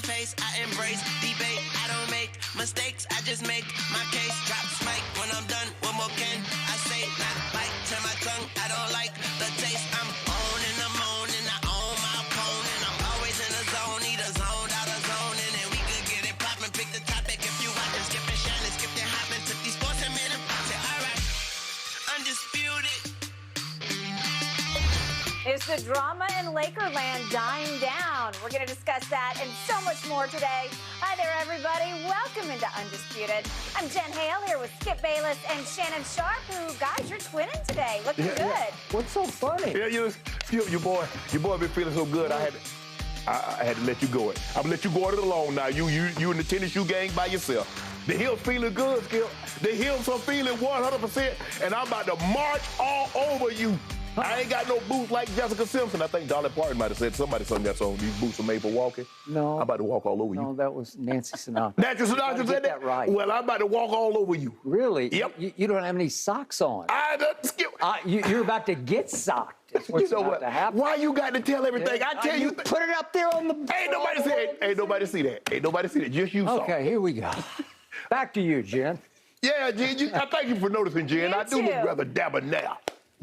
face, I embrace debate. I don't make mistakes, I just make my case. Drop mic when I'm done, one more can I say? Not bite, turn my tongue, I don't like the taste. I'm on and I'm on and I own my opponent. I'm always in the zone, either zoned out of zone. And then we could get it poppin', pick the topic if you want to. Skipping Shannon, skip the hopping, took these sports and made them say, alright, undisputed. Is the drama in Lakerland dying down? We're going to discuss that and so much more today. Hi there, everybody. Welcome into Undisputed. I'm Jen Hale here with Skip Bayless and Shannon Sharp, who, guys, you're twinning today. Looking good. Yeah. What's so funny? Yeah, your boy been feeling so good. I had to let you go it. I'm gonna let you go it alone now. You in the tennis shoe gang by yourself. The hips feeling good, Skip. The hips are feeling 100%, and I'm about to march all over you. I ain't got no boots like Jessica Simpson. I think Dolly Parton might have said somebody sung that song. These boots are made for walking. No. I'm about to walk all over you. No, that was Nancy Sinatra. Nancy Sinatra said that? Right. Well, I'm about to walk all over you. Really? Yep. You don't have any socks on. Skip. You're about to get socked. That's what's about to happen. Why you got to tell everything? Yeah. I tell you. Put it up there on the... Ain't nobody see that. Ain't nobody see that. Ain't nobody see that. Just you saw. Okay, here we go. Back to you, Jen. Yeah, Jen. I thank you for noticing, Jen. You I do too. look rather debonair.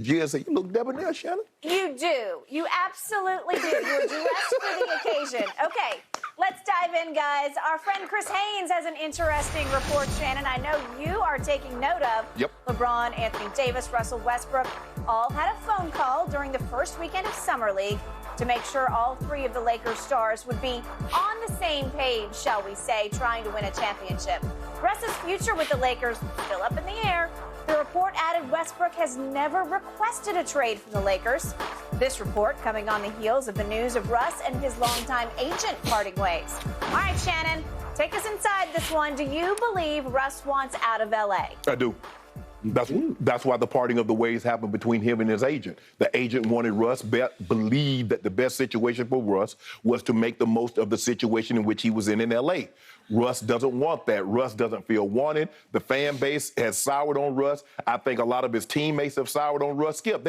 Jen said, you look debonair, Shannon? You do. You absolutely do. You're dressed for the occasion. Okay, let's dive in, guys. Our friend Chris Haynes has an interesting report, Shannon. I know you are taking note of. Yep. LeBron, Anthony Davis, Russell Westbrook all had a phone call during the first weekend of Summer League to make sure all three of the Lakers stars would be on the same page, shall we say, trying to win a championship. Russ's future with the Lakers still up in the air. The report added Westbrook has never requested a trade from the Lakers. This report coming on the heels of the news of Russ and his longtime agent parting ways. All right, Shannon, take us inside this one. Do you believe Russ wants out of L.A.? I do. That's why the parting of the ways happened between him and his agent. The agent wanted Russ, believed that the best situation for Russ was to make the most of the situation in which he was in L.A. Russ doesn't want that. Russ doesn't feel wanted. The fan base has soured on Russ. I think a lot of his teammates have soured on Russ. Skip,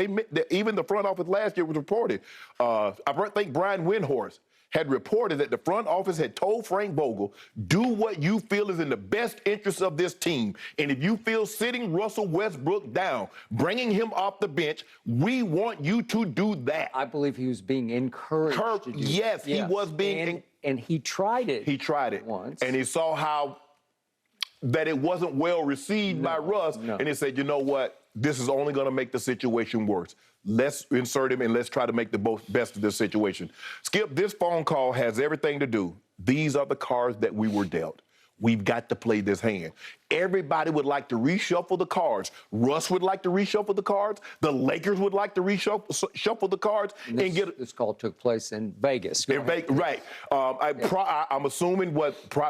even the front office last year was reported. I think Brian Windhorst had reported that the front office had told Frank Vogel, do what you feel is in the best interest of this team. And if you feel sitting Russell Westbrook down, bringing him off the bench, we want you to do that. I believe he was being encouraged to do yes, he was being... And he tried it. He tried it once. And he saw how that it wasn't well received by Russ. And he said, you know what? This is only going to make the situation worse. Let's insert him and let's try to make the best of this situation. Skip, this phone call has everything to do. These are the cards that we were dealt. We've got to play this hand. Everybody would like to reshuffle the cards. Russ would like to reshuffle the cards. The Lakers would like to reshuffle the cards and get. This call took place in Vegas. Right. I'm assuming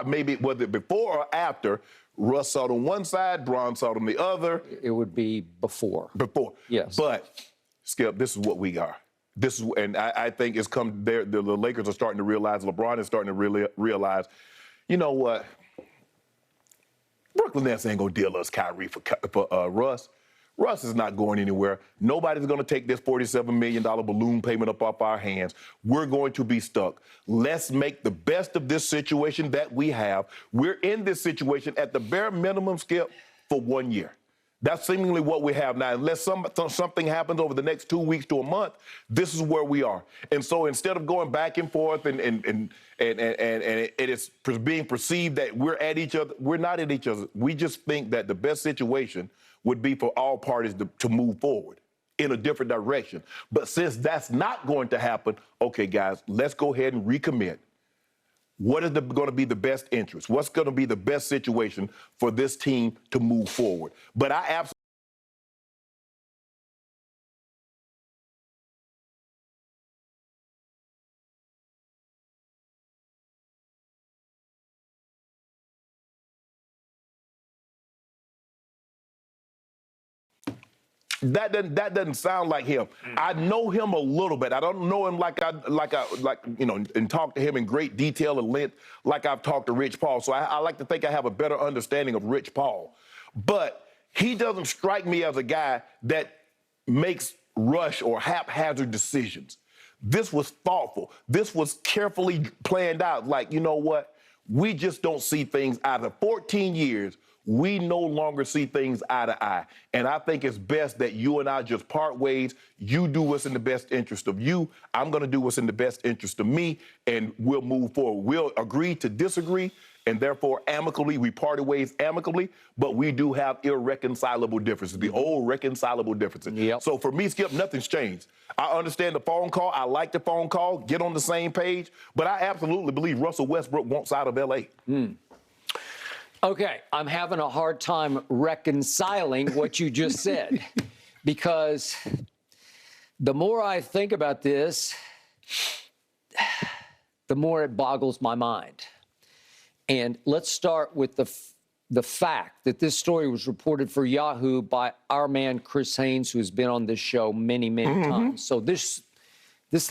maybe was it before or after Russ saw it on one side, Bron saw it on the other. It would be before. Before. Yes. But Skip, this is what we are. And I think it's come there. The Lakers are starting to realize. LeBron is starting to realize. You know what? Brooklyn Nets ain't gonna deal us Kyrie for Russ. Russ is not going anywhere. Nobody's gonna take this $47 million balloon payment up off our hands. We're going to be stuck. Let's make the best of this situation that we have. We're in this situation at the bare minimum, Skip, for 1 year. That's seemingly what we have now. Unless something happens over the next 2 weeks to a month, this is where we are. And so instead of going back and forth and it is being perceived that we're at each other, we're not at each other. We just think that the best situation would be for all parties to move forward in a different direction. But since that's not going to happen, okay, guys, let's go ahead and recommit. What is going to be the best interest? What's going to be the best situation for this team to move forward? But I absolutely. That doesn't sound like him. I know him a little bit. I don't know him like and talk to him in great detail and length like I've talked to Rich Paul. So I like to think I have a better understanding of Rich Paul. But he doesn't strike me as a guy that makes rush or haphazard decisions. This was thoughtful. This was carefully planned out. Like, you know what? We just don't see things out of 14 years. We no longer see things eye to eye. And I think it's best that you and I just part ways. You do what's in the best interest of you. I'm going to do what's in the best interest of me, and we'll move forward. We'll agree to disagree, and therefore amicably, we parted ways amicably, but we do have irreconcilable differences, the old reconcilable differences. Yep. So for me, Skip, nothing's changed. I understand the phone call. I like the phone call. Get on the same page. But I absolutely believe Russell Westbrook wants out of L.A. Okay, I'm having a hard time reconciling what you just said because the more I think about this, the more it boggles my mind. And let's start with the fact that this story was reported for Yahoo by our man Chris Haynes, who has been on this show many, many times. So this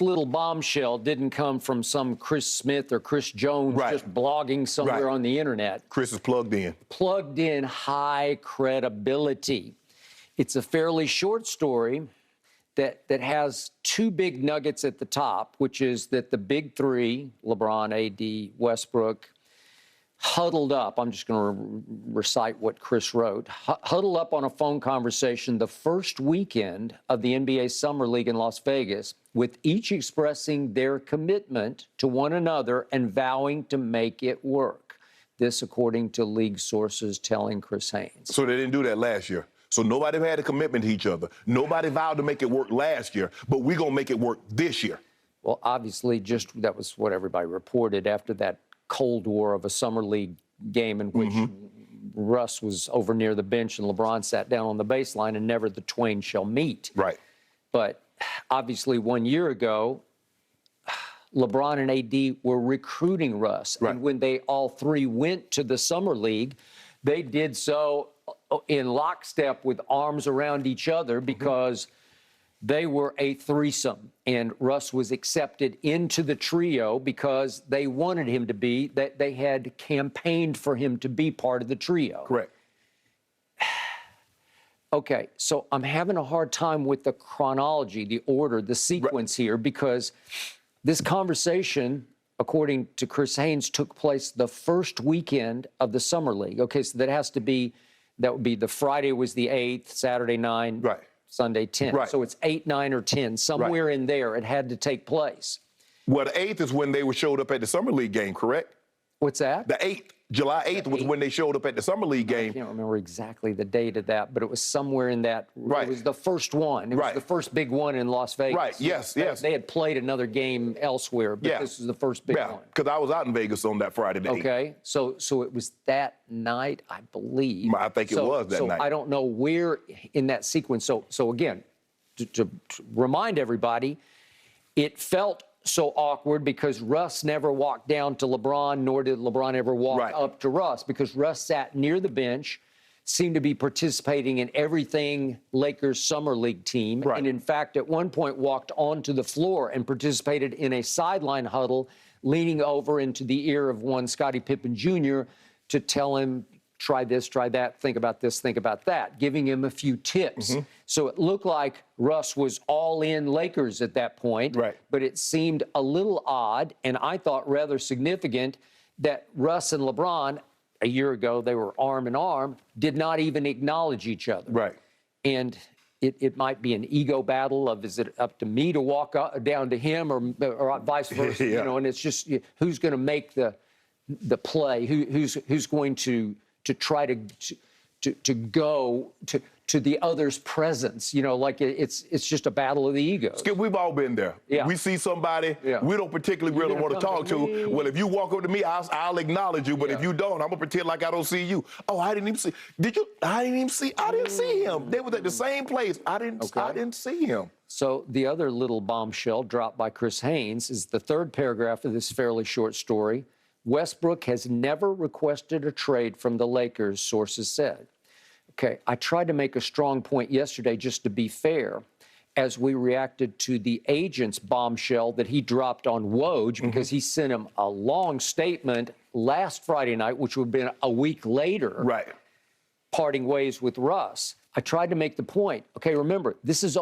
little bombshell didn't come from some Chris Smith or Chris Jones just blogging somewhere on the internet. Chris is plugged in. Plugged in, high credibility. It's a fairly short story that has two big nuggets at the top, which is that the big three, LeBron, AD, Westbrook, huddled up. I'm just going to recite what Chris wrote. Huddled up on a phone conversation the first weekend of the NBA Summer League in Las Vegas, with each expressing their commitment to one another and vowing to make it work. This, according to league sources telling Chris Haynes. So they didn't do that last year. So nobody had a commitment to each other. Nobody vowed to make it work last year, but we're going to make it work this year. Well, obviously, that was what everybody reported after that Cold War of a Summer League game in which Russ was over near the bench and LeBron sat down on the baseline, and never the twain shall meet. Right. But obviously 1 year ago, LeBron and AD were recruiting Russ. Right. And when they all three went to the Summer League, they did so in lockstep with arms around each other because they were a threesome. And Russ was accepted into the trio because they wanted him to be, that they had campaigned for him to be part of the trio. Correct. Okay, so I'm having a hard time with the chronology, the order, the sequence here, because this conversation, according to Chris Haynes, took place the first weekend of the Summer League. Okay, so that would be the Friday was the 8th, Saturday 9, Sunday 10. Right. So it's 8, 9, or 10, somewhere in there it had to take place. Well, the 8th is when they showed up at the Summer League game, correct? What's that? The 8th. July 8th was when they showed up at the Summer League game. I can't remember exactly the date of that, but it was somewhere in that. Right. It was the first one. It was the first big one in Las Vegas. Right, yes. They had played another game elsewhere, but this was the first big one. Because I was out in Vegas on that Friday night. Okay, so it was that night, I believe. I think it was that night. So I don't know where in that sequence. So again, to remind everybody, it felt so awkward because Russ never walked down to LeBron, nor did LeBron ever walk up to Russ, because Russ sat near the bench, seemed to be participating in everything Lakers Summer League team, and in fact, at one point walked onto the floor and participated in a sideline huddle, leaning over into the ear of one Scottie Pippen Jr. to tell him, try this, try that, think about this, think about that, giving him a few tips. So it looked like Russ was all in Lakers at that point, but it seemed a little odd, and I thought rather significant, that Russ and LeBron, a year ago, they were arm in arm, did not even acknowledge each other. And it might be an ego battle of, is it up to me to walk down to him or vice versa, you know, and it's just who's going to make the play, who's going to try to go to the other's presence, you know, like it's just a battle of the egos. Skip, we've all been there. We see somebody we don't particularly really want to talk to. Well, if you walk up to me, I'll acknowledge you, but if you don't, I'm gonna pretend like I don't see you. Oh, I didn't even see. Did you? I didn't see him. They were at the same place. I didn't see him. So the other little bombshell dropped by Chris Haynes is the third paragraph of this fairly short story. Westbrook has never requested a trade from the Lakers, sources said. Okay, I tried to make a strong point yesterday, just to be fair, as we reacted to the agent's bombshell that he dropped on Woj, because he sent him a long statement last Friday night, which would have been a week later, parting ways with Russ. I tried to make the point, okay, remember, this is